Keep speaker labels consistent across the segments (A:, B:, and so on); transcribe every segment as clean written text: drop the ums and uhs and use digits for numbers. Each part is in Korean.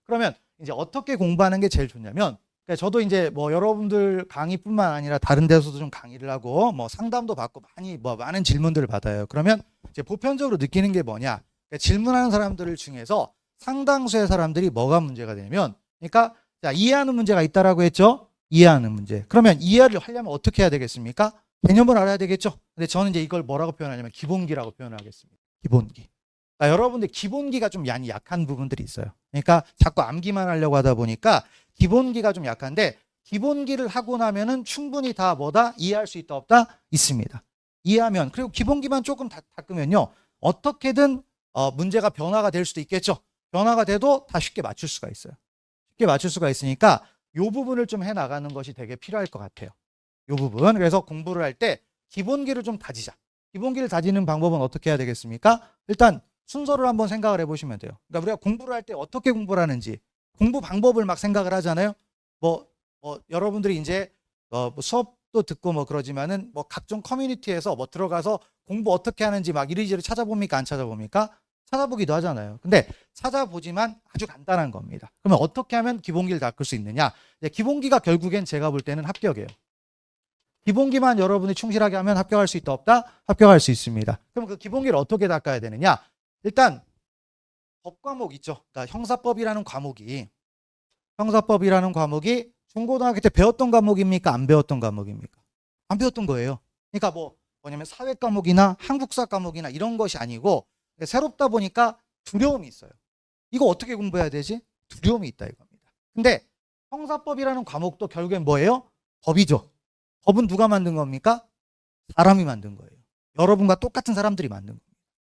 A: 그러면 이제 어떻게 공부하는 게 제일 좋냐면, 그러니까 저도 이제 뭐 여러분들 강의뿐만 아니라 다른 데서도 좀 강의를 하고 뭐 상담도 받고 많은 질문들을 받아요. 그러면 이제 보편적으로 느끼는 게 뭐냐? 그러니까 질문하는 사람들 중에서 상당수의 사람들이 뭐가 문제가 되냐면, 그러니까 자, 이해하는 문제가 있다라고 했죠? 이해하는 문제. 그러면 이해를 하려면 어떻게 해야 되겠습니까? 개념을 알아야 되겠죠? 근데 저는 이제 이걸 뭐라고 표현하냐면 기본기라고 표현하겠습니다. 기본기. 그러니까 여러분들 기본기가 좀 많이 약한 부분들이 있어요. 그러니까 자꾸 암기만 하려고 하다 보니까 기본기가 좀 약한데, 기본기를 하고 나면은 충분히 다 뭐다? 이해할 수 있다 없다? 있습니다. 이해하면, 그리고 기본기만 조금 닦으면요, 어떻게든 문제가 변화가 될 수도 있겠죠. 변화가 돼도 다 쉽게 맞출 수가 있어요. 쉽게 맞출 수가 있으니까 이 부분을 좀 해나가는 것이 되게 필요할 것 같아요. 이 부분. 그래서 공부를 할 때 기본기를 좀 다지자. 기본기를 다지는 방법은 어떻게 해야 되겠습니까? 일단 순서를 한번 생각을 해보시면 돼요. 그러니까 우리가 공부를 할 때 어떻게 공부를 하는지, 공부 방법을 막 생각을 하잖아요. 여러분들이 이제 뭐 수업도 듣고 뭐 그러지만은 뭐 각종 커뮤니티에서 뭐 들어가서 공부 어떻게 하는지 막 이리저리 찾아봅니까? 안 찾아봅니까? 찾아보기도 하잖아요. 근데 찾아보지만 아주 간단한 겁니다. 그러면 어떻게 하면 기본기를 닦을 수 있느냐? 기본기가 결국엔 제가 볼 때는 합격이에요. 기본기만 여러분이 충실하게 하면 합격할 수 있다 없다? 합격할 수 있습니다. 그럼 그 기본기를 어떻게 닦아야 되느냐? 일단 법 과목 있죠. 그러니까 형사법이라는 과목이 중고등학교 때 배웠던 과목입니까? 안 배웠던 과목입니까? 안 배웠던 거예요. 그러니까 뭐냐면 사회 과목이나 한국사 과목이나 이런 것이 아니고, 새롭다 보니까 두려움이 있어요. 이거 어떻게 공부해야 되지? 두려움이 있다 이겁니다. 근데 형사법이라는 과목도 결국엔 뭐예요? 법이죠. 법은 누가 만든 겁니까? 사람이 만든 거예요. 여러분과 똑같은 사람들이 만든 겁니다.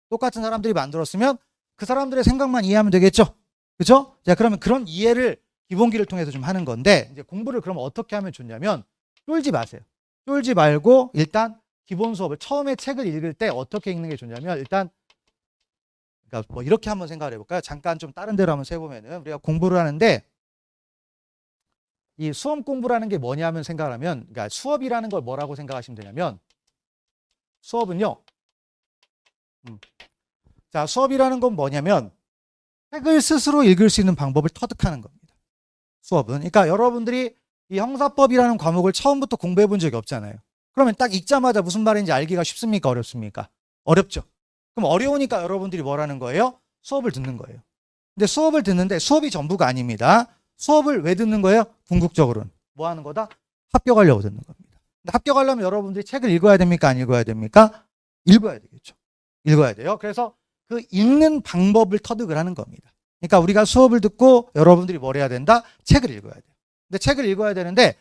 A: 똑같은 사람들이 만들었으면 그 사람들의 생각만 이해하면 되겠죠. 그죠? 자, 그러면 그런 이해를 기본기를 통해서 좀 하는 건데, 이제 공부를 그럼 어떻게 하면 좋냐면, 쫄지 마세요. 쫄지 말고 일단 기본 수업을 처음에 책을 읽을 때 어떻게 읽는 게 좋냐면, 일단 그러니까 뭐 이렇게 한번 생각을 해볼까요? 잠깐 좀 다른 데로 한번 세보면은, 우리가 공부를 하는데 이 수험 공부라는 게 뭐냐면 생각을 하면, 그러니까 수업이라는 걸 뭐라고 생각하시면 되냐면, 수업은요, 자, 수업이라는 건 뭐냐면 책을 스스로 읽을 수 있는 방법을 터득하는 겁니다. 수업은. 그러니까 여러분들이 이 형사법이라는 과목을 처음부터 공부해 본 적이 없잖아요. 그러면 딱 읽자마자 무슨 말인지 알기가 쉽습니까? 어렵습니까? 어렵죠. 그럼 어려우니까 여러분들이 뭐라는 거예요? 수업을 듣는 거예요. 근데 수업을 듣는데 수업이 전부가 아닙니다. 수업을 왜 듣는 거예요? 궁극적으로는 뭐 하는 거다? 합격하려고 듣는 겁니다. 근데 합격하려면 여러분들이 책을 읽어야 됩니까? 안 읽어야 됩니까? 읽어야 되겠죠. 읽어야 돼요. 그래서 그 읽는 방법을 터득을 하는 겁니다. 그러니까 우리가 수업을 듣고 여러분들이 뭘 해야 된다? 책을 읽어야 돼요. 근데 책을 읽어야 되는데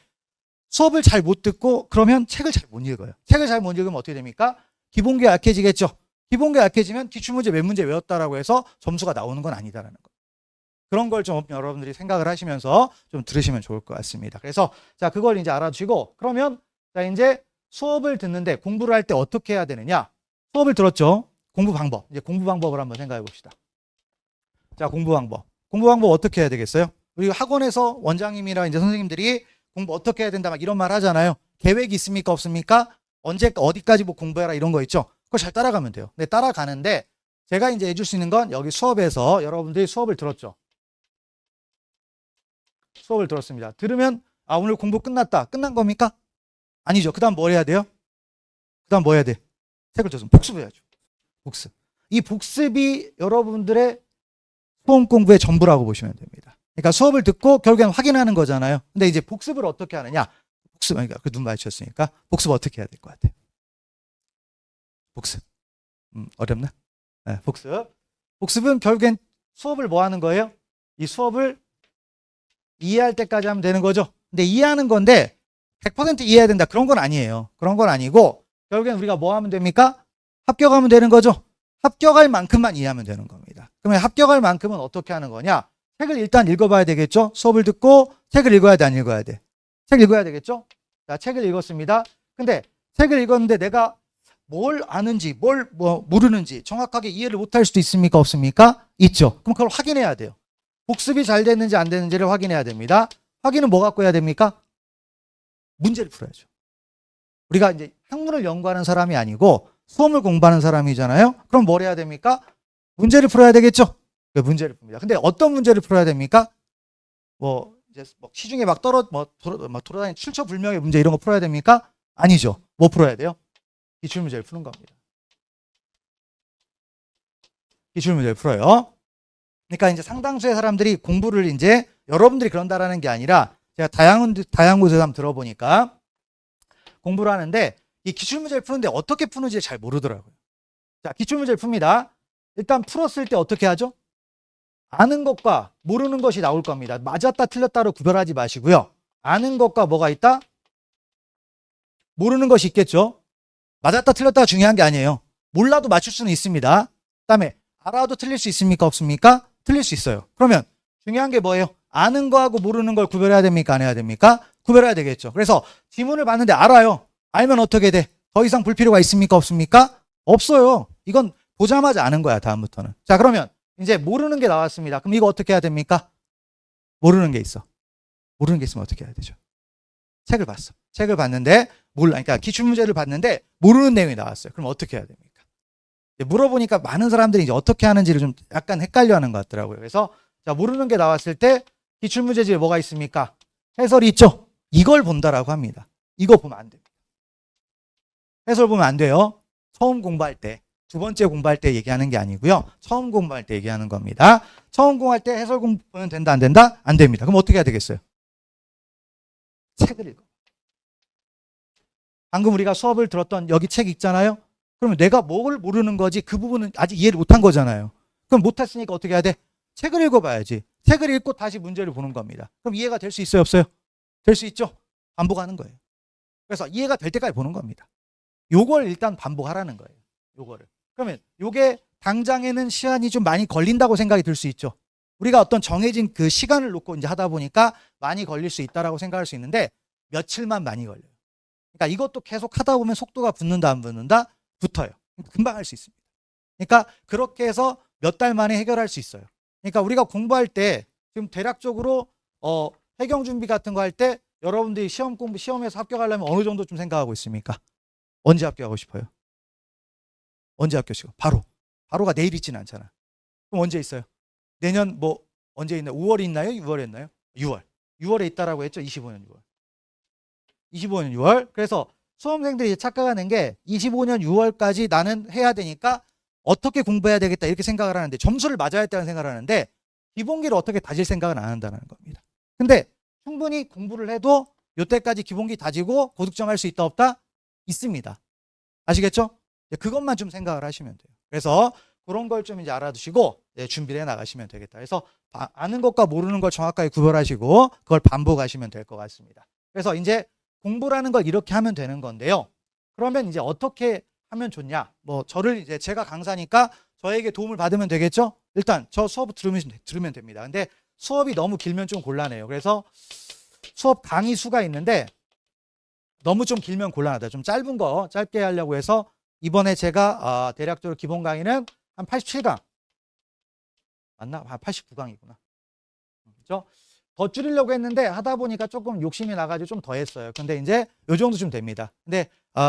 A: 수업을 잘 못 듣고 그러면 책을 잘 못 읽어요. 책을 잘 못 읽으면 어떻게 됩니까? 기본기가 약해지겠죠. 기본기가 약해지면 기출문제 몇 문제 외웠다라고 해서 점수가 나오는 건 아니다라는 거. 그런 걸 좀 여러분들이 생각을 하시면서 좀 들으시면 좋을 것 같습니다. 그래서 자, 그걸 이제 알아주시고, 그러면 자, 이제 수업을 듣는데 공부를 할 때 어떻게 해야 되느냐? 수업을 들었죠. 공부 방법. 이제 공부 방법을 한번 생각해 봅시다. 자, 공부 방법. 공부 방법 어떻게 해야 되겠어요? 우리 학원에서 원장님이랑 이제 선생님들이 공부 어떻게 해야 된다 막 이런 말 하잖아요. 계획이 있습니까? 없습니까? 언제 어디까지 뭐 공부해라 이런 거 있죠. 그걸 잘 따라가면 돼요. 근데 따라가는데 제가 이제 해줄 수 있는 건 여기 수업에서 여러분들이 수업을 들었죠. 수업을 들었습니다. 들으면 아, 오늘 공부 끝났다. 끝난 겁니까? 아니죠. 그다음 뭘 해야 돼요? 그다음 뭐 해야 돼? 책을 줬으면 복습해야죠. 복습. 이 복습이 여러분들의 수험 공부의 전부라고 보시면 됩니다. 그러니까 수업을 듣고 결국엔 확인하는 거잖아요. 근데 이제 복습을 어떻게 하느냐? 복습, 그러니까 그 눈 마주쳤으니까 복습 어떻게 해야 될 것 같아요? 복습. 어렵나? 네, 복습. 복습은 결국엔 수업을 뭐 하는 거예요? 이 수업을 이해할 때까지 하면 되는 거죠. 근데 이해하는 건데 100% 이해해야 된다. 그런 건 아니에요. 그런 건 아니고 결국엔 우리가 뭐 하면 됩니까? 합격하면 되는 거죠. 합격할 만큼만 이해하면 되는 겁니다. 그러면 합격할 만큼은 어떻게 하는 거냐? 책을 일단 읽어봐야 되겠죠. 수업을 듣고 책을 읽어야 돼, 안 읽어야 돼? 책 읽어야 되겠죠. 자, 책을 읽었습니다. 근데 책을 읽었는데 내가 뭘 아는지 뭘 모르는지 정확하게 이해를 못할 수도 있습니까? 없습니까? 있죠. 그럼 그걸 확인해야 돼요. 복습이 잘 됐는지 안 됐는지를 확인해야 됩니다. 확인은 뭐 갖고 해야 됩니까? 문제를 풀어야죠. 우리가 이제 학문을 연구하는 사람이 아니고 수험을 공부하는 사람이잖아요. 그럼 뭘 해야 됩니까? 문제를 풀어야 되겠죠. 문제를 풉니다. 근데 어떤 문제를 풀어야 됩니까? 뭐 이제 뭐 시중에 막 돌아다니는 출처불명의 문제 이런 거 풀어야 됩니까? 아니죠. 뭐 풀어야 돼요? 기출문제를 푸는 겁니다. 기출문제를 풀어요. 그러니까 이제 상당수의 사람들이 공부를 이제 여러분들이 그런다라는 게 아니라 제가 다양한 곳에서 한번 들어보니까 공부를 하는데 이 기출문제를 푸는데 어떻게 푸는지 잘 모르더라고요. 자, 기출문제를 풉니다. 일단 풀었을 때 어떻게 하죠? 아는 것과 모르는 것이 나올 겁니다. 맞았다 틀렸다로 구별하지 마시고요. 아는 것과 뭐가 있다? 모르는 것이 있겠죠. 맞았다 틀렸다가 중요한 게 아니에요. 몰라도 맞출 수는 있습니다. 그다음에 알아도 틀릴 수 있습니까? 없습니까? 틀릴 수 있어요. 그러면 중요한 게 뭐예요? 아는 거하고 모르는 걸 구별해야 됩니까? 안 해야 됩니까? 구별해야 되겠죠. 그래서 지문을 봤는데 알아요. 알면 어떻게 돼? 더 이상 볼 필요가 있습니까? 없습니까? 없어요. 이건 보자마자 아는 거야, 다음부터는. 자, 그러면 이제 모르는 게 나왔습니다. 그럼 이거 어떻게 해야 됩니까? 모르는 게 있어. 모르는 게 있으면 어떻게 해야 되죠? 책을 봤어. 책을 봤는데 몰라. 그러니까 기출문제를 봤는데 모르는 내용이 나왔어요. 그럼 어떻게 해야 됩니까? 물어보니까 많은 사람들이 이제 어떻게 하는지를 좀 약간 헷갈려하는 것 같더라고요. 그래서 자, 모르는 게 나왔을 때 기출문제집에 뭐가 있습니까? 해설이 있죠. 이걸 본다라고 합니다. 이거 보면 안 됩니다. 해설 보면 안 돼요. 처음 공부할 때, 두 번째 공부할 때 얘기하는 게 아니고요. 처음 공부할 때 얘기하는 겁니다. 처음 공부할 때 해설 공부는 된다, 안 된다? 안 됩니다. 그럼 어떻게 해야 되겠어요? 책을 읽어. 방금 우리가 수업을 들었던 여기 책 있잖아요. 그러면 내가 뭘 모르는 거지 그 부분은 아직 이해를 못한 거잖아요. 그럼 못했으니까 어떻게 해야 돼? 책을 읽어봐야지. 책을 읽고 다시 문제를 보는 겁니다. 그럼 이해가 될 수 있어요? 없어요? 될 수 있죠? 반복하는 거예요. 그래서 이해가 될 때까지 보는 겁니다. 요걸 일단 반복하라는 거예요. 요거를. 그러면 요게 당장에는 시간이 좀 많이 걸린다고 생각이 들 수 있죠. 우리가 어떤 정해진 그 시간을 놓고 이제 하다 보니까 많이 걸릴 수 있다라고 생각할 수 있는데 며칠만 많이 걸려요. 그러니까 이것도 계속 하다 보면 속도가 붙는다 안 붙는다? 붙어요. 금방 할 수 있습니다. 그러니까 그렇게 해서 몇 달 만에 해결할 수 있어요. 그러니까 우리가 공부할 때 지금 대략적으로 해경 준비 같은 거 할 때 여러분들이 시험에서 합격하려면 어느 정도쯤 생각하고 있습니까? 언제 합격하고 싶어요? 언제 합격하시고? 바로가 내일 있지는 않잖아. 그럼 언제 있어요? 내년 뭐 언제 있나요? 5월에 있나요? 6월에 있나요? 6월에 있다라고 했죠. 25년 6월. 25년 6월. 그래서 수험생들이 착각하는 게 25년 6월까지 나는 해야 되니까 어떻게 공부해야 되겠다 이렇게 생각을 하는데 점수를 맞아야 했다는 생각을 하는데 기본기를 어떻게 다질 생각은 안 한다는 겁니다. 근데 충분히 공부를 해도 이때까지 기본기 다지고 고득점 할 수 있다 없다? 있습니다. 아시겠죠? 그것만 좀 생각을 하시면 돼요. 그래서 그런 걸 좀 이제 알아두시고 준비를 해 나가시면 되겠다. 그래서 아는 것과 모르는 걸 정확하게 구별하시고 그걸 반복하시면 될 것 같습니다. 그래서 이제 공부라는 걸 이렇게 하면 되는 건데요. 그러면 이제 어떻게 하면 좋냐? 뭐 저를 이제 제가 강사니까 저에게 도움을 받으면 되겠죠? 일단 저 수업 들으면 됩니다. 근데 수업이 너무 길면 좀 곤란해요. 그래서 수업 강의 수가 있는데 너무 좀 길면 곤란하다. 좀 짧은 거 짧게 하려고 해서 이번에 제가 대략적으로 기본 강의는 한 87강 맞나? 89강이구나. 그렇죠? 더 줄이려고 했는데 하다 보니까 조금 욕심이 나가지고 좀 더 했어요. 근데 이제 요 정도 좀 됩니다. 근데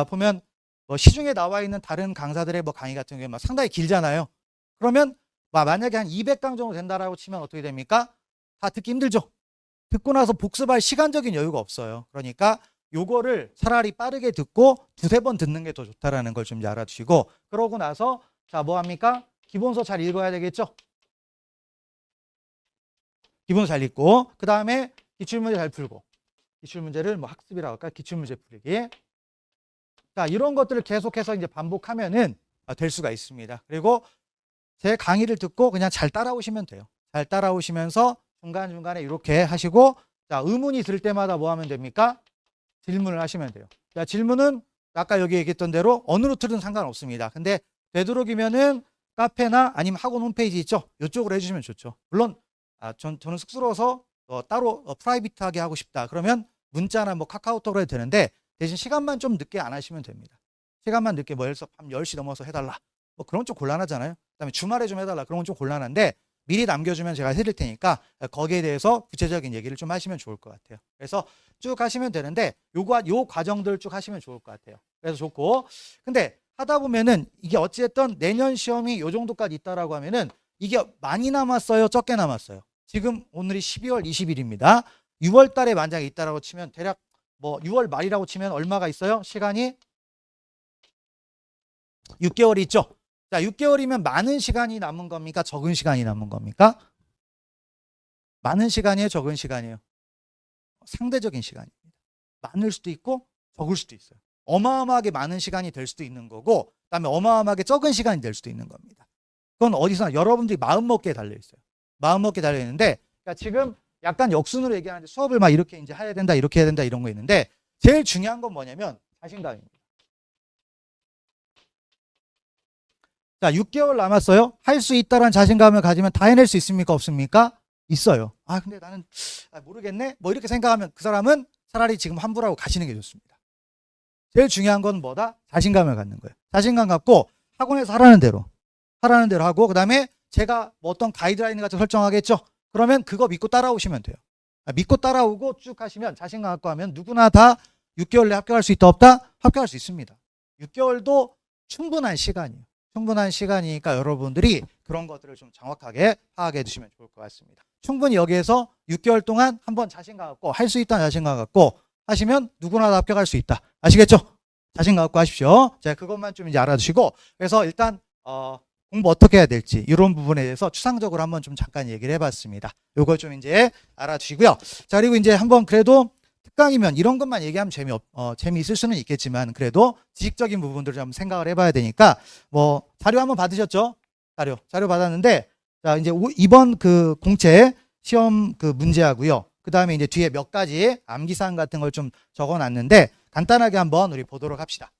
A: 보면 뭐 시중에 나와 있는 다른 강사들의 뭐 강의 같은 경우에 막 상당히 길잖아요. 그러면 만약에 한 200강 정도 된다라고 치면 어떻게 됩니까? 다 듣기 힘들죠. 듣고 나서 복습할 시간적인 여유가 없어요. 그러니까 요거를 차라리 빠르게 듣고 두세 번 듣는 게 더 좋다라는 걸 좀 알아두시고 그러고 나서 자, 뭐 합니까? 기본서 잘 읽어야 되겠죠? 기본서 잘 읽고 그 다음에 기출문제 잘 풀고 기출문제를 뭐 학습이라고 할까? 기출문제 풀기. 자, 이런 것들을 계속해서 이제 반복하면은 될 수가 있습니다. 그리고 제 강의를 듣고 그냥 잘 따라오시면 돼요. 잘 따라오시면서 중간중간에 이렇게 하시고 자, 의문이 들 때마다 뭐 하면 됩니까? 질문을 하시면 돼요. 자, 질문은 아까 여기 얘기했던 대로 어느 루트든 상관없습니다. 근데 되도록이면은 카페나 아니면 학원 홈페이지 있죠? 이쪽으로 해주시면 좋죠. 물론 저는 쑥스러워서 따로 프라이빗하게 하고 싶다. 그러면 문자나 뭐 카카오톡으로 해도 되는데 대신 시간만 좀 늦게 안 하시면 됩니다. 시간만 늦게 뭐 예를 들어서 밤 10시 넘어서 해달라. 뭐 그런 건 좀 곤란하잖아요. 그다음에 주말에 좀 해달라. 그런 건 좀 곤란한데 미리 남겨주면 제가 해드릴 테니까 거기에 대해서 구체적인 얘기를 좀 하시면 좋을 것 같아요. 그래서 쭉 하시면 되는데 요 과정들 쭉 하시면 좋을 것 같아요. 그래서 좋고 근데 하다 보면은 이게 어찌됐든 내년 시험이 요 정도까지 있다라고 하면은 이게 많이 남았어요? 적게 남았어요? 지금 오늘이 12월 20일입니다. 6월 달에 만약에 있다라고 치면 대략 뭐 6월 말이라고 치면 얼마가 있어요? 시간이 6개월이 있죠. 자, 6개월이면 많은 시간이 남은 겁니까? 적은 시간이 남은 겁니까? 많은 시간이에요? 적은 시간이에요? 상대적인 시간입니다. 많을 수도 있고 적을 수도 있어요. 어마어마하게 많은 시간이 될 수도 있는 거고, 그다음에 어마어마하게 적은 시간이 될 수도 있는 겁니다. 그건 어디서나 여러분들이 마음먹기에 달려 있어요. 마음먹기에 달려 있는데, 그러니까 지금 약간 역순으로 얘기하는데 수업을 막 이렇게 이제 해야 된다, 이렇게 해야 된다 이런 거 있는데, 제일 중요한 건 뭐냐면 자신감입니다. 자, 6개월 남았어요. 할 수 있다라는 자신감을 가지면 다 해낼 수 있습니까? 없습니까? 있어요. 아, 근데 나는 모르겠네. 뭐 이렇게 생각하면 그 사람은 차라리 지금 환불하고 가시는 게 좋습니다. 제일 중요한 건 뭐다? 자신감을 갖는 거예요. 자신감 갖고 학원에서 하라는 대로 하고, 그다음에 제가 뭐 어떤 가이드라인 같은 거 설정하겠죠. 그러면 그거 믿고 따라오시면 돼요. 믿고 따라오고 쭉 하시면 자신감 갖고 하면 누구나 다 6개월 내에 합격할 수 있다 없다? 합격할 수 있습니다. 6개월도 충분한 시간이에요. 충분한 시간이니까 여러분들이 그런 것들을 좀 정확하게 파악해 두시면 좋을 것 같습니다. 충분히 여기에서 6개월 동안 한번 자신감 갖고 할 수 있다는 자신감 갖고 하시면 누구나 다 합격할 수 있다. 아시겠죠? 자신감 갖고 하십시오. 자, 그것만 좀 이제 알아두시고, 그래서 일단 공부 어떻게 해야 될지 이런 부분에 대해서 추상적으로 한번 좀 잠깐 얘기를 해봤습니다. 요걸 좀 이제 알아두시고요. 자, 그리고 이제 한번 그래도 특강이면 이런 것만 얘기하면 재미있을 수는 있겠지만 그래도 지식적인 부분들을 좀 생각을 해봐야 되니까, 뭐 자료 한번 받으셨죠? 자료 받았는데, 자, 이제 이번 그 공채 시험 그 문제하고요. 그 다음에 이제 뒤에 몇 가지 암기사항 같은 걸 좀 적어놨는데 간단하게 한번 우리 보도록 합시다.